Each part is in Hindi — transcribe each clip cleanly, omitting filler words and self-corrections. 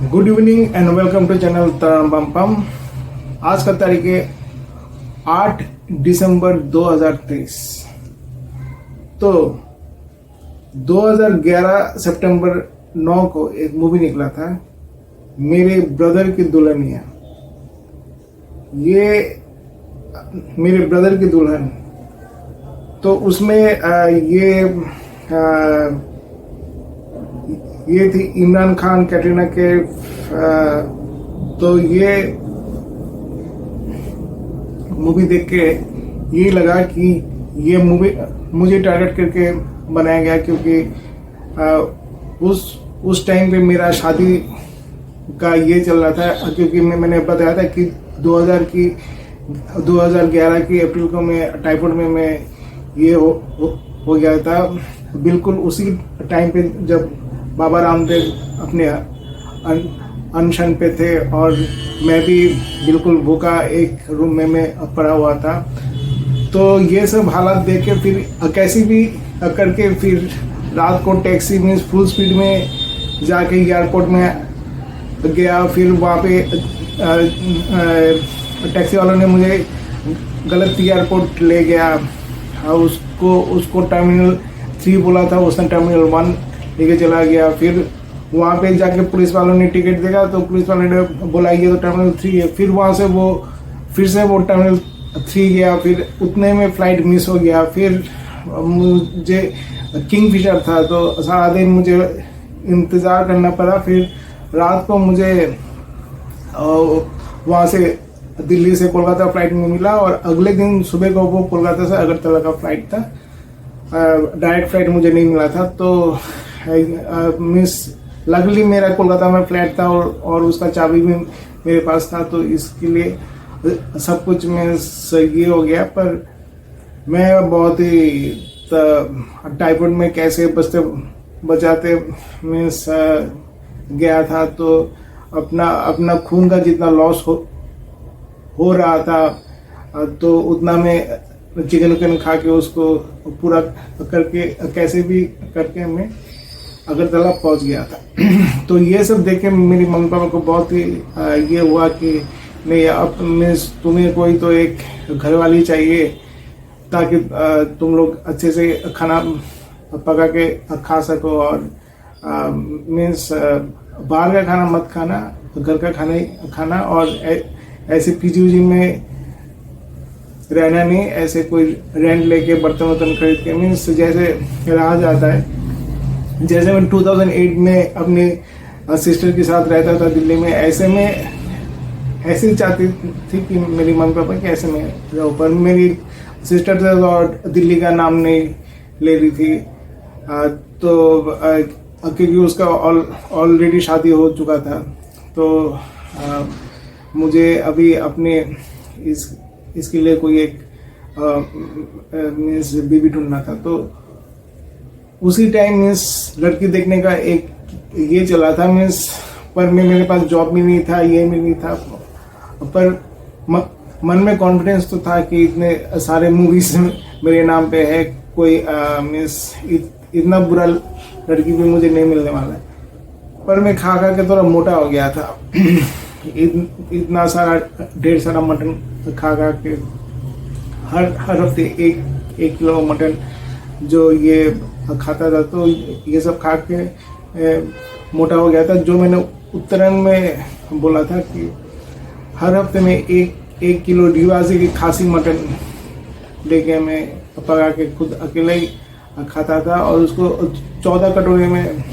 Good evening and welcome to channel तरम पम पम। आज का तारीख है 8 दिसंबर 2023। तो 2011 सितंबर 9 को एक मूवी निकला था, मेरे ब्रदर की दुल्हनिया। ये मेरे ब्रदर की दुल्हन, तो उसमें ये थी इमरान खान, कैटरीना कैफ। तो ये मूवी देख के ये लगा कि ये मूवी मुझे टारगेट करके बनाया गया, क्योंकि उस टाइम पे मेरा शादी का ये चल रहा था। क्योंकि मैंने बताया था कि 2011 की अप्रैल को मैं टाइफाइड में मैं ये हो गया था। बिल्कुल उसी टाइम पे जब बाबा रामदेव अपने अनशन पे थे और मैं भी बिल्कुल भूखा एक रूम में मैं पड़ा हुआ था। तो ये सब हालात देख के फिर कैसी भी करके फिर रात को टैक्सी में फुल स्पीड में जाके एयरपोर्ट में गया। फिर वहाँ पे टैक्सी वालों ने मुझे गलत एयरपोर्ट ले गया। उसको टर्मिनल 3 बोला था, उसने टर्मिनल 1 लेके चला गया। फिर वहाँ पे जाके पुलिस वालों ने टिकट देखा, तो पुलिस वालों ने बोला ये तो टर्मिनल 3 है। फिर वहाँ से फिर से वो टर्मिनल 3 गया। फिर उतने में फ्लाइट मिस हो गया। फिर मुझे किंगफिशर था, तो सारा दिन मुझे इंतज़ार करना पड़ा। फिर रात को मुझे वहाँ से दिल्ली से कोलकाता फ्लाइट में मिला, और अगले दिन सुबह को वो कोलकाता से अगरतला का फ्लाइट था। डायरेक्ट फ्लाइट मुझे नहीं मिला था। तो मिस लकली मेरा कोलकाता में फ्लैट था, और उसका चाबी भी मेरे पास था। तो इसके लिए सब कुछ में सही हो गया। पर मैं बहुत ही टाइफाइड में कैसे बचाते मिस गया था। तो अपना खून का जितना लॉस हो रहा था, तो उतना में चिकन खा के उसको पूरा करके कैसे भी करके मैं अगरतला पहुंच गया था। तो ये सब देख के मेरी मम्मी पापा को बहुत ही ये हुआ कि नहीं, अब तुम्हें कोई तो एक घरवाली चाहिए, ताकि तुम लोग अच्छे से खाना पका के खा सको। और मीन्स बाहर का खाना मत खाना, घर का खाना ही खाना। और ऐसे पीजी में रहना नहीं, ऐसे कोई रेंट लेके बर्तन खरीद के, मीन्स जैसे रहा जाता है। जैसे मैं 2008 में अपनी सिस्टर के साथ रहता था दिल्ली में, ऐसे ही चाहती थी कि मेरी मम्मी पापा कि ऐसे में रहूं। पर मेरी सिस्टर से और दिल्ली का नाम नहीं ले रही थी। तो क्योंकि उसका ऑलरेडी शादी हो चुका था। तो मुझे अभी अपने इसके लिए कोई एक मीन्स बीबी ढूंढना था। तो उसी टाइम मीन्स लड़की देखने का एक ये चला था मीन्स। पर मेरे पास जॉब भी नहीं था, ये भी नहीं था। पर मन में कॉन्फिडेंस तो था कि इतने सारे मूवीज मेरे नाम पे है, कोई मीन्स इतना बुरा लड़की भी मुझे नहीं मिलने वाला है। पर मैं खा के थोड़ा मोटा हो गया था। इतना सारा ढेर सारा मटन खा के हर हफ्ते एक किलो मटन जो ये खाता था। तो ये सब खा के मोटा हो गया था। जो मैंने उत्तरायण में बोला था कि हर हफ्ते में एक किलो ढीवासी की खासी मटन लेके मैं पका के खुद अकेले ही खाता था, और उसको 14 कटोरे में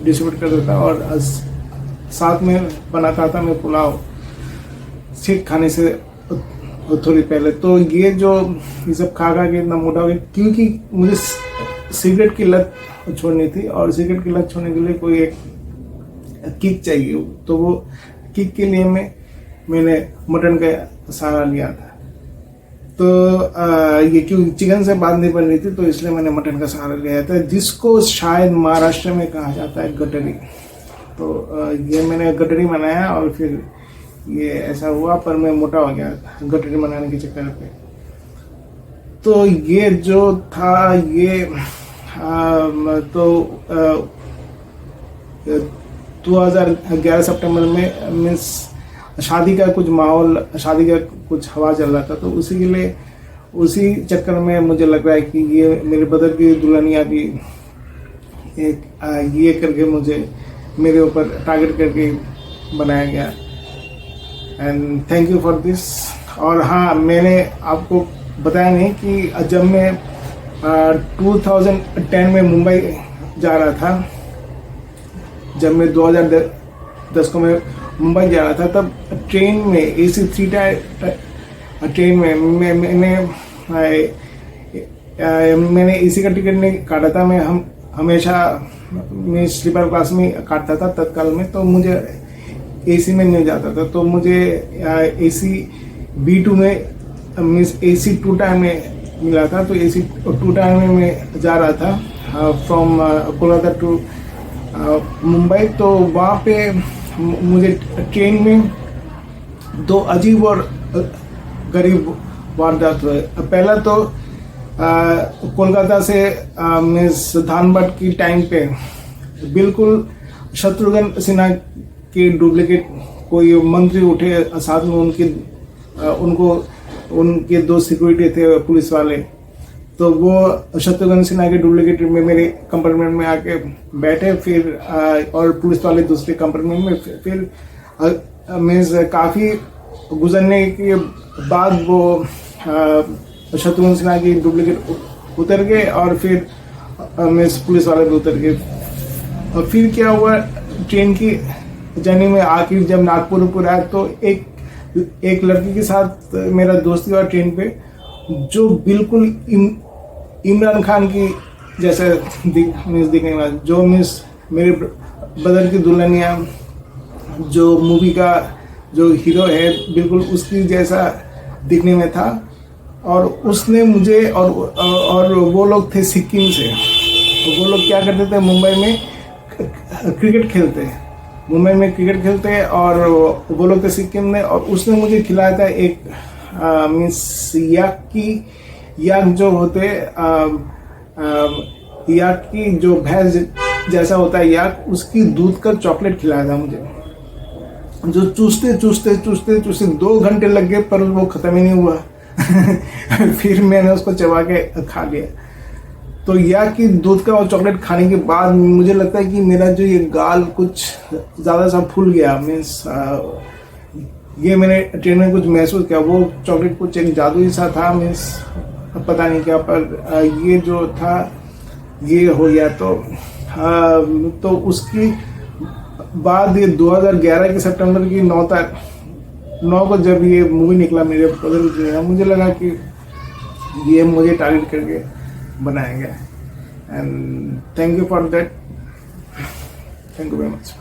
डिस्ट्रीब्यूट करता था। और साथ में बनाता था मैं पुलाव ठीक खाने से थोड़ी पहले। तो ये सब खा के इतना मोटा हो गया, क्योंकि मुझे सिगरेट की लत छोड़नी थी, और सिगरेट की लत छोड़ने के लिए कोई एक किक चाहिए। तो वो किक के लिए मैंने मटन का सहारा लिया था। तो ये क्योंकि चिकन से बात नहीं बन रही थी, तो इसलिए मैंने मटन का सहारा लिया था, जिसको शायद महाराष्ट्र में कहा जाता है गटरी। तो ये मैंने गटरी बनाया, और फिर ये ऐसा हुआ। पर मैं मोटा हो गया गटरी बनाने के चक्कर पे। तो ये जो था ये 2011 सितंबर में मीन्स शादी का कुछ माहौल, शादी का कुछ हवा चल रहा था, तो उसी के लिए, उसी चक्कर में मुझे लग रहा है कि ये मेरे ब्रदर की दुल्हनिया भी एक ये करके मुझे मेरे ऊपर टारगेट करके बनाया गया। And thank you for this. और हाँ, मैंने आपको बताया नहीं कि जब मैं 2010 में मुंबई जा रहा था, जब मैं 2010 को मैं मुंबई जा रहा था, तब ट्रेन में AC 3 टायर ट्रेन में मैंने AC का टिकट नहीं काटा था। मैं हमेशा मैं स्लीपर क्लास में काटता था तत्काल में, तो मुझे AC में नहीं जाता था। तो मुझे AC B2 में मीन्स AC 2 टाइम में मिला था। तो AC 2 टाइम में मैं जा रहा था फ्रॉम कोलकाता टू मुंबई। तो वहाँ पे मुझे ट्रेन में 2 अजीब और गरीब वारदात हुए। पहला तो कोलकाता से मीन्स धानबाद की टाइम पे बिल्कुल शत्रुघ्न सिन्हा के डुप्लीकेट कोई मंत्री उठे, साथ में उनके 2 सिक्योरिटी थे पुलिस वाले। तो वो शत्रुघ्न सिन्हा के डुप्लीकेट में मेरे कंपार्टमेंट में आके बैठे, फिर और पुलिस वाले दूसरे कंपार्टमेंट में। फिर मीन्स काफ़ी गुजरने के बाद वो शत्रुघ्न सिन्हा की डुप्लीकेट उतर गए और फिर मीन्स पुलिस वाले भी उतर गए। और फिर क्या हुआ, ट्रेन की जर्नी में आखिर जब नागपुर आया, तो एक लड़की के साथ मेरा दोस्ती हुआ ट्रेन पे, जो बिल्कुल इमरान खान की जैसे दिखने वाला, जो मीन्स मेरे ब्रदर की दुल्हनिया जो मूवी का जो हीरो है, बिल्कुल उसकी जैसा दिखने में था। और उसने मुझे और वो लोग थे सिक्किम से। तो वो लोग क्या करते थे, मुंबई में क्रिकेट खेलते और वो लोग थे सिक्किम में। और उसने मुझे खिलाया था एक मीन्स याक जो होते याक की जो भैंस जैसा होता है याक, उसकी दूध का चॉकलेट खिलाया था मुझे, जो चूसते 2 घंटे लग गए पर वो खत्म ही नहीं हुआ। फिर मैंने उसको चबा के खा लिया। तो याक की दूध का और चॉकलेट खाने के बाद मुझे लगता है कि मेरा जो ये गाल कुछ ज़्यादा सा फूल गया। मीन्स ये मैंने ट्रेन में कुछ महसूस किया, वो चॉकलेट कुछ एक जादू सा था। मीन्स पता नहीं क्या, पर ये जो था ये हो गया। तो उसकी बाद ये 2011 के सितंबर की 9 को जब ये मूवी निकला मेरे ब्रदर, मुझे लगा कि ये मुझे टारगेट करके बनाया गया। And thank you for that, thank you very much.